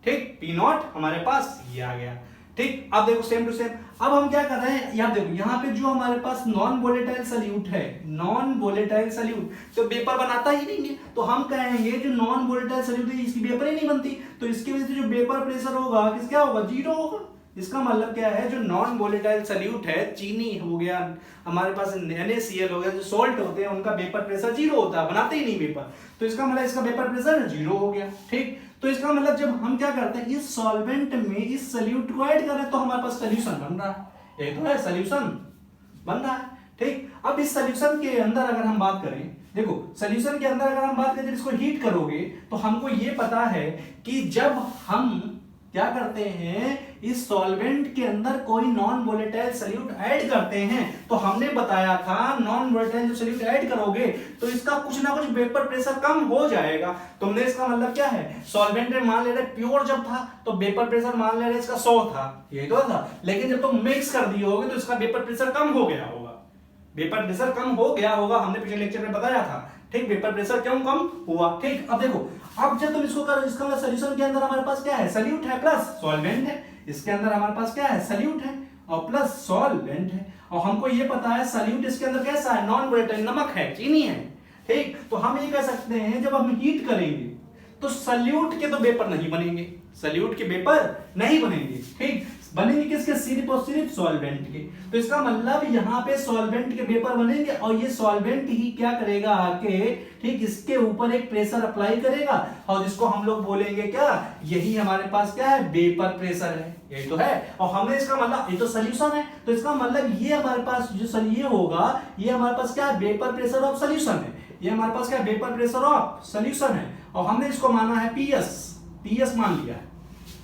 ठीक, पी नॉट हमारे पास ये आ गया। ठीक, अब देखो सेम टू सेम, अब हम क्या कर रहे हैं, यहाँ देखो यहाँ पे जो हमारे पास नॉन वोलेटाइल सॉल्यूट है, नॉन वोलेटाइल सॉल्यूट तो वेपर बनाता ही नहीं है, तो हम कहेंगे जो नॉन वोलेटाइल सॉल्यूट है इसकी वेपर ही नहीं बनती, तो इसकी वजह से जो वेपर प्रेशर होगा किस क्या होगा, जीरो होगा। इसका मतलब क्या है, जो नॉन वोलेटाइल सॉल्यूट है, चीनी हो गया, हमारे पास NaCl हो गया, जो सॉल्ट होते हैं उनका वेपर प्रेशर जीरो होता है, बनाते ही नहीं वेपर, तो इसका मतलब इसका वेपर प्रेशर जीरो हो गया। ठीक, तो इसका मतलब जब हम क्या करते हैं, इस सॉल्वेंट में इस सॉल्यूट को ऐड कर रहे हैं तो हमारे पास सॉल्यूशन बन रहा है। ये तो है सॉल्यूशन बन रहा है। ठीक, अब इस सॉल्यूशन के अंदर अगर हम बात करें, देखो सॉल्यूशन के अंदर अगर हम बात करें, इसको हीट करोगे तो हमको ये पता है कि जब हम क्या करते हैं, इस सॉल्वेंट के अंदर कोई नॉन वोलेटाइल सॉल्यूट ऐड करते हैं, तो हमने बताया था नॉन वोलेटाइल जो सॉल्यूट ऐड करोगे तो इसका कुछ ना कुछ वेपर प्रेशर कम हो जाएगा। तुमने इसका मतलब क्या है, सॉल्वेंट में मान ले रहे प्योर जब था तो वेपर प्रेशर मान ले रहे इसका 100 था, ये तो था, लेकिन जब तुम मिक्स कर दिए होगे तो इसका वेपर प्रेशर कम हो गया होगा, वेपर प्रेशर कम हो गया होगा, हमने पिछले लेक्चर में बताया था। ठीक, वेपर प्रेशर क्यों कम हुआ। ठीक, अब देखो, अब जब तुम इसको करो, इसका मतलब सॉल्यूशन के अंदर हमारे पास क्या है, सॉल्यूट है प्लस सॉल्वेंट है, इसके अंदर हमारे पास क्या है, सॉल्यूट है और प्लस सॉल्वेंट है, और हमको ये पता है सॉल्यूट इसके अंदर कैसा है, नॉन वोलेटाइल, नमक है, चीनी है। ठीक, तो हम ये कह सकते हैं जब हम हीट करेंगे तो सॉल्यूट के तो वेपर नहीं बनेंगे, सॉल्यूट के वेपर नहीं बनेंगे। ठीक, बनेंगे किसके, सिर्फ और सिर्फ सॉल्वेंट के। तो इसका मतलब यहाँ पे सॉल्वेंट के वेपर बनेंगे और ये सॉल्वेंट ही क्या करेगा आके, ठीक, इसके ऊपर एक प्रेशर अप्लाई करेगा और जिसको हम लोग बोलेंगे क्या, यही हमारे पास क्या है, वेपर प्रेशर है, यही तो है। और हमने इसका मतलब, ये तो सॉल्यूशन है, तो इसका मतलब ये हमारे पास जो ये होगा, ये हमारे पास क्या है, वेपर प्रेशर ऑफ सॉल्यूशन है, ये हमारे पास क्या है, वेपर प्रेशर ऑफ सॉल्यूशन है, और हमने इसको माना है पीएस मान लिया है।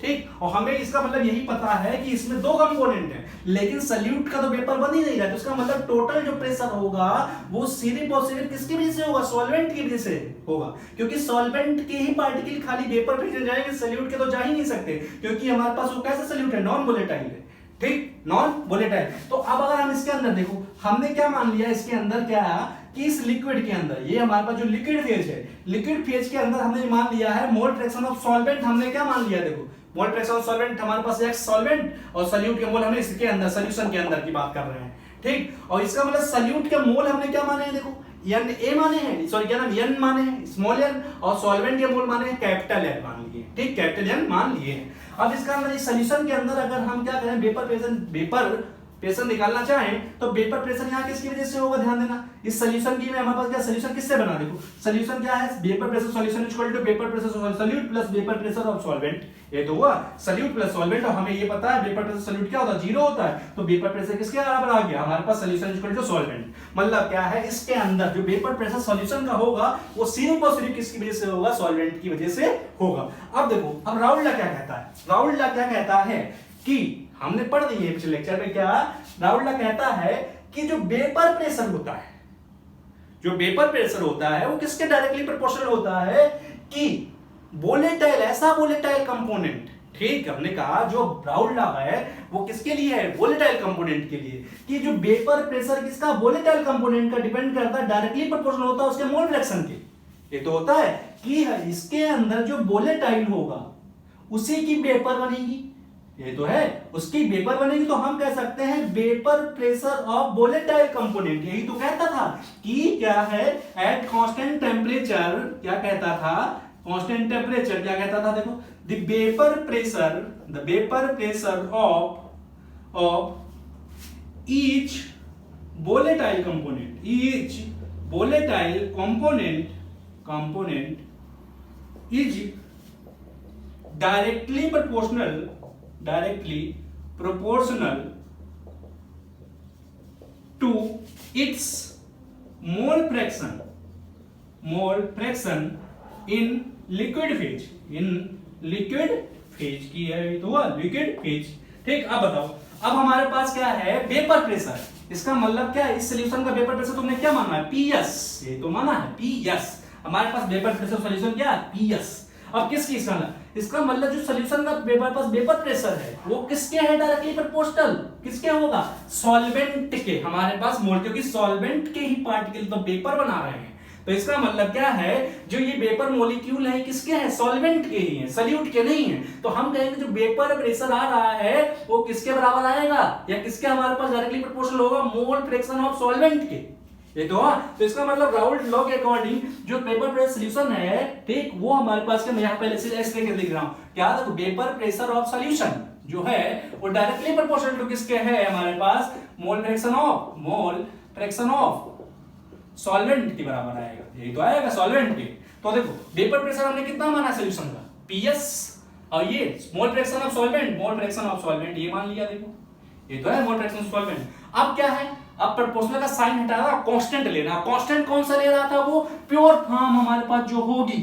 ठीक, और हमें इसका मतलब यही पता है कि इसमें दो कंपोनेंट हैं, लेकिन सॉल्यूट का तो वेपर बन ही नहीं रहा, तो इसका मतलब टोटल जो प्रेशर होगा वो सिर्फ और सिर्फ किसकी वजह से होगा, सॉल्वेंट की वजह से होगा, क्योंकि सॉल्वेंट के ही पार्टिकल खाली वेपर भेजने जाएंगे, सॉल्यूट के तो जा ही नहीं सकते, क्योंकि हमारे पास वो कैसा सॉल्यूट है, नॉन वोलेटाइल है। ठीक, नॉन वोलेटाइल। तो अब अगर हम इसके अंदर देखो, हमने क्या मान लिया इसके अंदर, क्या कि इस लिक्विड के अंदर, ये हमारे पास जो लिक्विड फेज है, लिक्विड फेज के अंदर हमने मान लिया है मोल फ्रैक्शन ऑफ सॉल्वेंट, हमने क्या मान लिया, देखो मोल फ्रैक्शन ऑफ सॉल्वेंट हमारे पास एक सॉल्वेंट और सॉल्यूट के मोल हमने इसके अंदर सॉल्यूशन के अंदर की बात कर रहे हैं। ठीक, और इसका मतलब सॉल्यूट के मोल हमने क्या माने हैं, देखो एन ए माने हैं, सॉरी क्या नाम, एन माने हैं, स्मॉल एन, और सॉल्वेंट के मोल माने हैं कैपिटल एन मान लिए। ठीक, कैपिटल एन मान लिए हैं। अब इसका अंदर इस सॉल्यूशन के अंदर अगर हम क्या करें, वेपर प्रेशर निकालना चाहें तो वेपर प्रेशर यहाँ किसकी वजह से होगा, ध्यान देना, इस सॉल्यूशन की में हमारे पास क्या, सॉल्यूशन किससे बना, देखो सॉल्यूशन क्या है, vapour pressure solution equal to vapour pressure solute plus vapour pressure of solvent, ये तो हुआ सॉल्यूट प्लस सॉल्वेंट, और हमें ये पता है वेपर प्रेशर सॉल्यूट क्या होता है, 0 होता है, तो वेपर प्रेशर किसके बराबर आ गया, हमारे पास सॉल्यूशन इक्वल टू सॉल्वेंट। मतलब क्या है, इसके अंदर जो वेपर प्रेशर सॉल्यूशन का होगा वो सिर्फ और सिर्फ किसकी वजह से होगा, सॉल्वेंट की वजह से होगा। अब देखो, अब राउल्ट लॉ क्या कहता है, राउल्ट लॉ क्या कहता है कि हमने पढ़ दी है पिछले लेक्चर में, क्या राउल्ट लॉ कहता है कि जो वेपर प्रेशर होता है, जो वेपर प्रेशर होता है वो किसके डायरेक्टली प्रोपोर्शनल होता है, कि वोलेटाइल, ऐसा वोलेटाइल कंपोनेंट। ठीक, हमने कहा जो राउल्ट लॉ है वो किसके लिए है, वोलेटाइल कंपोनेंट के लिए, कि जो वेपर प्रेशर किसका, वोलेटाइल कंपोनेंट का डिपेंड करता है, डायरेक्टली प्रोपोर्शनल होता है उसके मोल फ्रैक्शन के। ये तो होता है कि इसके अंदर जो वोलेटाइल होगा उसी की वेपर बनेगी, ये तो है, उसकी वेपर बनेगी, तो हम कह सकते हैं vapour pressure of volatile component. यही तो कहता था कि क्या है, एट कांस्टेंट टेम्परेचर, क्या कहता था, कांस्टेंट टेम्परेचर क्या कहता था, देखो the vapour pressure of each volatile component is directly proportional to its mole fraction in liquid phase की है, तो हुआ लिक्विड फेज। ठीक, अब बताओ, अब हमारे पास क्या है, वेपर प्रेशर, इसका मतलब क्या है, इस सॉल्यूशन का वेपर प्रेशर तुमने क्या माना है, पीएस, ये तो माना है पीएस, हमारे पास वेपर प्रेशर सॉल्यूशन क्या है, पीएस। अब किसकी, इसका मतलब जो सॉल्यूशन का हमारे पास वेपर प्रेशर है वो किसके है, डायरेक्टली प्रोपोर्शनल, किसके होगा, सॉल्वेंट के, हमारे पास मोल, क्योंकि सॉल्वेंट के ही पार्टिकल तो वेपर बना रहे हैं, तो इसका मतलब क्या है, जो ये वेपर मॉलिक्यूल है किसके हैं, सॉल्वेंट के ही हैं, सॉल्यूट के नहीं हैं। तो हम कहेंगे जो वेपर प्रेशर आ रहा है वो किसके बराबर आएगा, या किसके हमारे पास डायरेक्टली प्रोपोर्शनल होगा, मोल फ्रैक्शन ऑफ सॉल्वेंट के, ये तो हुआ। तो इसका मतलब राउल्ट लॉ के अकॉर्डिंग जो वेपर प्रेशर सॉल्यूशन है, ठीक, वो हमारे पास क्या, मैं यहाँ पहले से ऐसे करके लिख रहा हूँ, क्या, तो वेपर प्रेशर ऑफ सॉल्यूशन जो है वो डायरेक्टली प्रोपोर्शनल टू किसके है, हमारे पास मोल फ्रैक्शन ऑफ सॉल्वेंट के बराबर आएगा, यही तो आएगा सॉल्वेंट के। तो देखो वेपर प्रेशर हमने कितना माना सॉल्यूशन का, पीएस, और ये मोल फ्रैक्शन ऑफ सॉल्वेंट ये मान लिया, देखो ये तो है मोल फ्रैक्शन सॉल्वेंट। अब क्या है, अब प्रोपोर्शनल का साइन हटा रहा, कांस्टेंट लेना। कांस्टेंट कौन सा ले रहा था, वो प्योर फॉर्म हमारे पास जो होगी,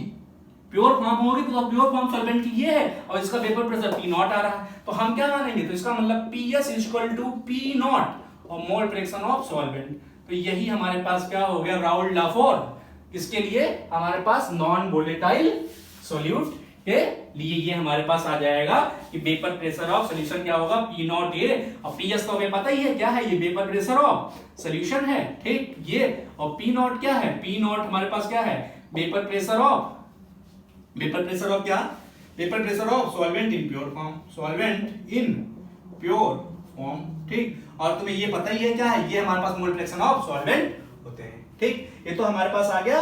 प्योर फॉर्म होगी तो प्योर फॉर्म सॉल्वेंट की ये है और इसका वेपर प्रेशर P नॉट आ रहा है, तो हम क्या मानेंगे, तो इसका मतलब PS equal to P not और मोल फ्रैक्शन ऑफ सॉल्वेंट। तो यही हमारे पास क्या हो गया, राउल्ट लॉ फॉर किसके लिए, हमारे पास नॉन वोलेटाइल सॉल्यूट के लिए ये हमारे पास आ जाएगा कि वेपर प्रेशर ऑफ सॉल्यूशन क्या होगा, P नॉट ए और PS तो हमें पता ही है क्या है, ये वेपर प्रेशर ऑफ सॉल्यूशन है, ठीक ये, और P नॉट क्या है, P नॉट हमारे पास क्या है, वेपर प्रेशर ऑफ क्या, vapour pressure of solvent in pure form, solvent in pure form, ठीक। और तुम्हें ये पता ही है क्या है, ये हमारे पास मोल फ्रैक्शन ऑफ सॉल्वेंट होते हैं, ठीक। ये तो हमारे पास आ गया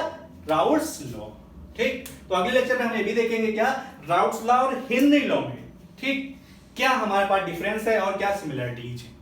राउल्ट्स लॉ, ठीक। तो अगले लेक्चर में हम ये भी देखेंगे क्या, राउल्ट्स लॉ और हेनरी लॉ में, ठीक, क्या हमारे पास डिफरेंस है और क्या सिमिलरिटीज है।